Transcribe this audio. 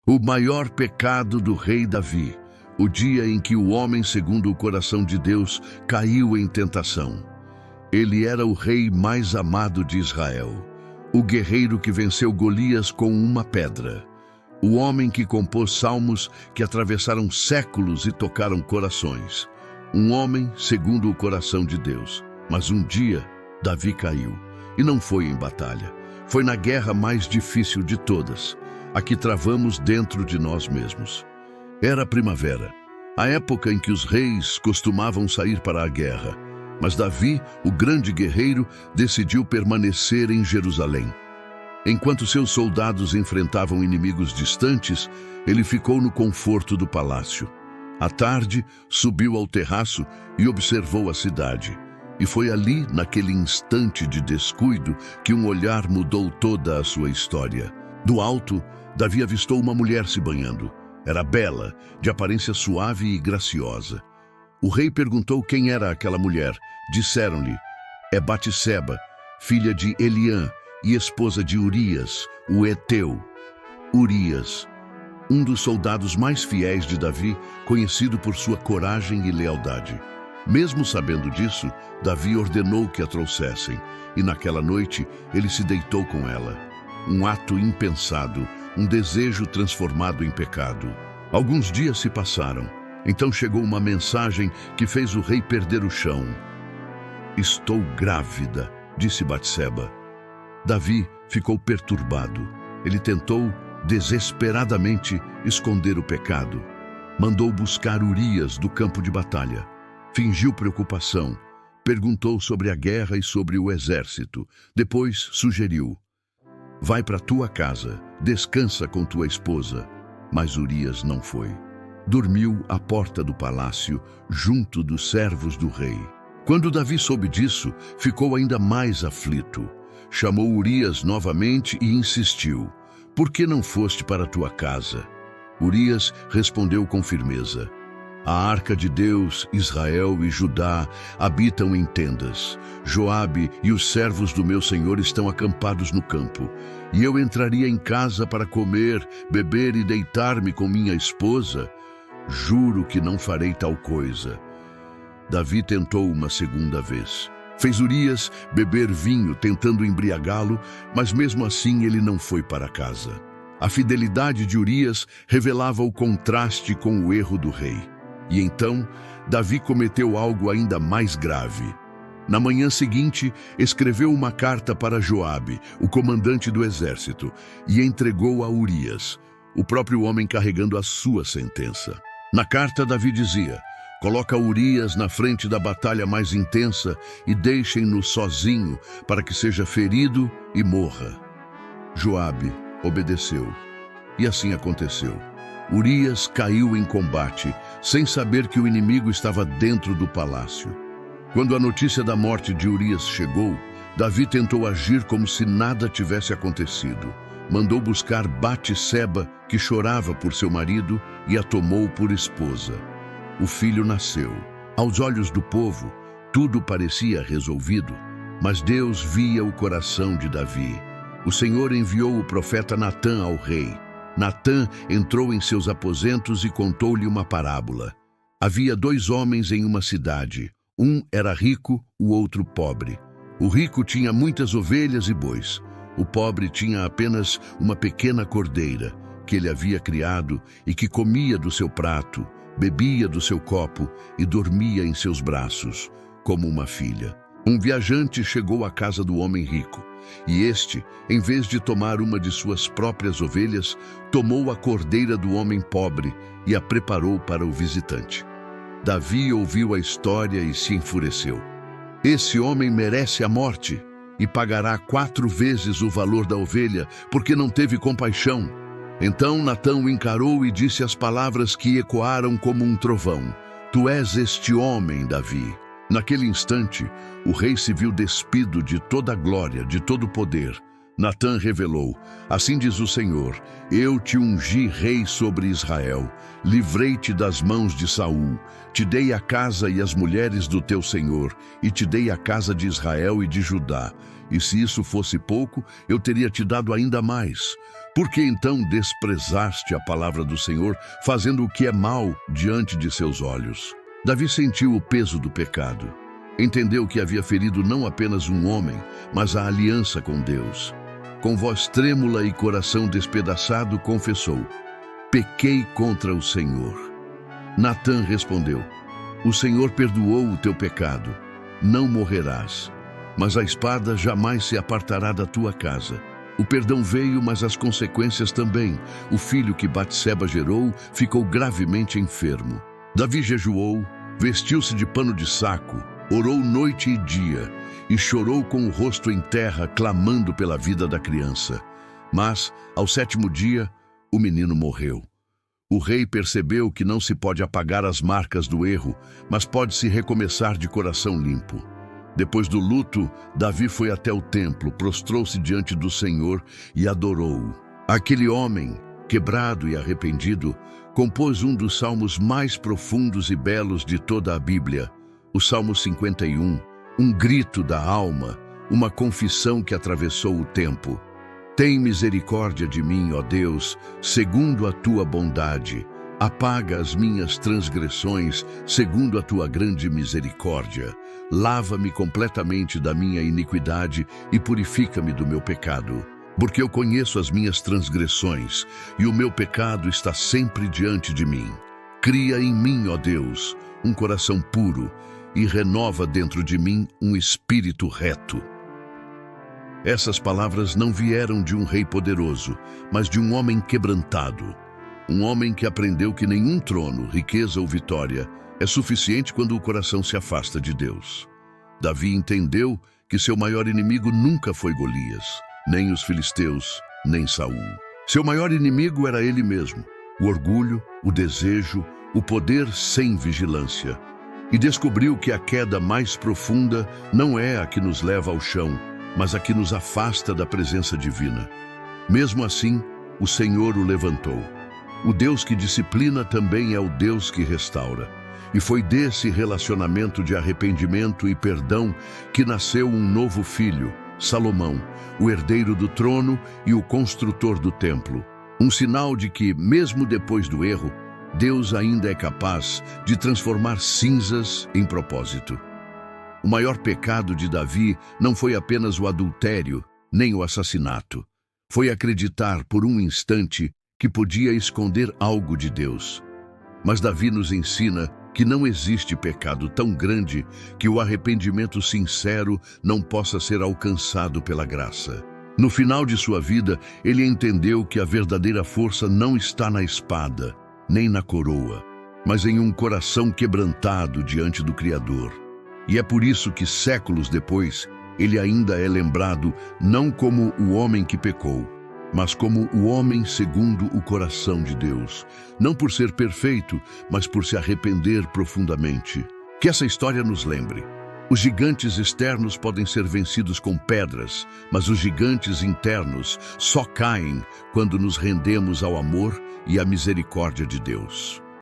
O maior pecado do rei Davi, o dia em que o homem segundo o coração de Deus caiu em tentação. Ele era o rei mais amado de Israel, o guerreiro que venceu Golias com uma pedra, o homem que compôs salmos que atravessaram séculos e tocaram corações, um homem segundo o coração de Deus. Mas um dia, Davi caiu, e não foi em batalha, foi na guerra mais difícil de todas, a que travamos dentro de nós mesmos. Era a primavera, a época em que os reis costumavam sair para a guerra, mas Davi, o grande guerreiro, decidiu permanecer em Jerusalém. Enquanto seus soldados enfrentavam inimigos distantes, ele ficou no conforto do palácio. À tarde, subiu ao terraço e observou a cidade. E foi ali, naquele instante de descuido, que um olhar mudou toda a sua história. Do alto, Davi avistou uma mulher se banhando. Era bela, de aparência suave e graciosa. O rei perguntou quem era aquela mulher. Disseram-lhe: é Batseba, filha de Eliã e esposa de Urias, o Heteu. Urias, um dos soldados mais fiéis de Davi, conhecido por sua coragem e lealdade. Mesmo sabendo disso, Davi ordenou que a trouxessem, e naquela noite ele se deitou com ela. Um ato impensado, um desejo transformado em pecado. Alguns dias se passaram. Então chegou uma mensagem que fez o rei perder o chão. Estou grávida, disse Batseba. Davi ficou perturbado. Ele tentou, desesperadamente, esconder o pecado. Mandou buscar Urias do campo de batalha. Fingiu preocupação. Perguntou sobre a guerra e sobre o exército. Depois sugeriu: vai para tua casa, descansa com tua esposa. Mas Urias não foi. Dormiu à porta do palácio, junto dos servos do rei. Quando Davi soube disso, ficou ainda mais aflito. Chamou Urias novamente e insistiu: por que não foste para tua casa? Urias respondeu com firmeza: a arca de Deus, Israel e Judá habitam em tendas. Joabe e os servos do meu senhor estão acampados no campo. E eu entraria em casa para comer, beber e deitar-me com minha esposa? Juro que não farei tal coisa. Davi tentou uma segunda vez. Fez Urias beber vinho, tentando embriagá-lo, mas mesmo assim ele não foi para casa. A fidelidade de Urias revelava o contraste com o erro do rei. E então, Davi cometeu algo ainda mais grave. Na manhã seguinte, escreveu uma carta para Joabe, o comandante do exército, e entregou a Urias, o próprio homem carregando a sua sentença. Na carta, Davi dizia: coloca Urias na frente da batalha mais intensa e deixem-no sozinho para que seja ferido e morra. Joabe obedeceu, e assim aconteceu. Urias caiu em combate, sem saber que o inimigo estava dentro do palácio. Quando a notícia da morte de Urias chegou, Davi tentou agir como se nada tivesse acontecido. Mandou buscar Batseba, que chorava por seu marido, e a tomou por esposa. O filho nasceu. Aos olhos do povo, tudo parecia resolvido, mas Deus via o coração de Davi. O Senhor enviou o profeta Natã ao rei. Natã entrou em seus aposentos e contou-lhe uma parábola. Havia dois homens em uma cidade. Um era rico, o outro pobre. O rico tinha muitas ovelhas e bois. O pobre tinha apenas uma pequena cordeira, que ele havia criado e que comia do seu prato, bebia do seu copo e dormia em seus braços, como uma filha. Um viajante chegou à casa do homem rico, e este, em vez de tomar uma de suas próprias ovelhas, tomou a cordeira do homem pobre e a preparou para o visitante. Davi ouviu a história e se enfureceu. Esse homem merece a morte e pagará 4 vezes o valor da ovelha, porque não teve compaixão. Então Natã o encarou e disse as palavras que ecoaram como um trovão: tu és este homem, Davi. Naquele instante, o rei se viu despido de toda a glória, de todo o poder. Natã revelou: assim diz o Senhor, eu te ungi rei sobre Israel, livrei-te das mãos de Saul, te dei a casa e as mulheres do teu senhor, e te dei a casa de Israel e de Judá. E se isso fosse pouco, eu teria te dado ainda mais. Por que então desprezaste a palavra do Senhor, fazendo o que é mal diante de seus olhos? Davi sentiu o peso do pecado. Entendeu que havia ferido não apenas um homem, mas a aliança com Deus. Com voz trêmula e coração despedaçado, confessou: pequei contra o Senhor. Natã respondeu: o Senhor perdoou o teu pecado. Não morrerás, mas a espada jamais se apartará da tua casa. O perdão veio, mas as consequências também. O filho que Batseba gerou ficou gravemente enfermo. Davi jejuou, vestiu-se de pano de saco, orou noite e dia e chorou com o rosto em terra, clamando pela vida da criança. Mas, ao 7º dia, o menino morreu. O rei percebeu que não se pode apagar as marcas do erro, mas pode-se recomeçar de coração limpo. Depois do luto, Davi foi até o templo, prostrou-se diante do Senhor e adorou-o. Aquele homem, quebrado e arrependido, compôs um dos salmos mais profundos e belos de toda a Bíblia, o Salmo 51, um grito da alma, uma confissão que atravessou o tempo. Tem misericórdia de mim, ó Deus, segundo a tua bondade. Apaga as minhas transgressões, segundo a tua grande misericórdia. Lava-me completamente da minha iniquidade e purifica-me do meu pecado. Porque eu conheço as minhas transgressões, e o meu pecado está sempre diante de mim. Cria em mim, ó Deus, um coração puro, e renova dentro de mim um espírito reto. Essas palavras não vieram de um rei poderoso, mas de um homem quebrantado. Um homem que aprendeu que nenhum trono, riqueza ou vitória é suficiente quando o coração se afasta de Deus. Davi entendeu que seu maior inimigo nunca foi Golias, nem os filisteus, nem Saul. Seu maior inimigo era ele mesmo, o orgulho, o desejo, o poder sem vigilância. E descobriu que a queda mais profunda não é a que nos leva ao chão, mas a que nos afasta da presença divina. Mesmo assim, o Senhor o levantou. O Deus que disciplina também é o Deus que restaura. E foi desse relacionamento de arrependimento e perdão que nasceu um novo filho, Salomão, o herdeiro do trono e o construtor do templo. Um sinal de que, mesmo depois do erro, Deus ainda é capaz de transformar cinzas em propósito. O maior pecado de Davi não foi apenas o adultério, nem o assassinato. Foi acreditar por um instante que podia esconder algo de Deus. Mas Davi nos ensina que não existe pecado tão grande que o arrependimento sincero não possa ser alcançado pela graça. No final de sua vida, ele entendeu que a verdadeira força não está na espada, nem na coroa, mas em um coração quebrantado diante do Criador. E é por isso que, séculos depois, ele ainda é lembrado não como o homem que pecou, mas como o homem segundo o coração de Deus, não por ser perfeito, mas por se arrepender profundamente. Que essa história nos lembre: os gigantes externos podem ser vencidos com pedras, mas os gigantes internos só caem quando nos rendemos ao amor e à misericórdia de Deus.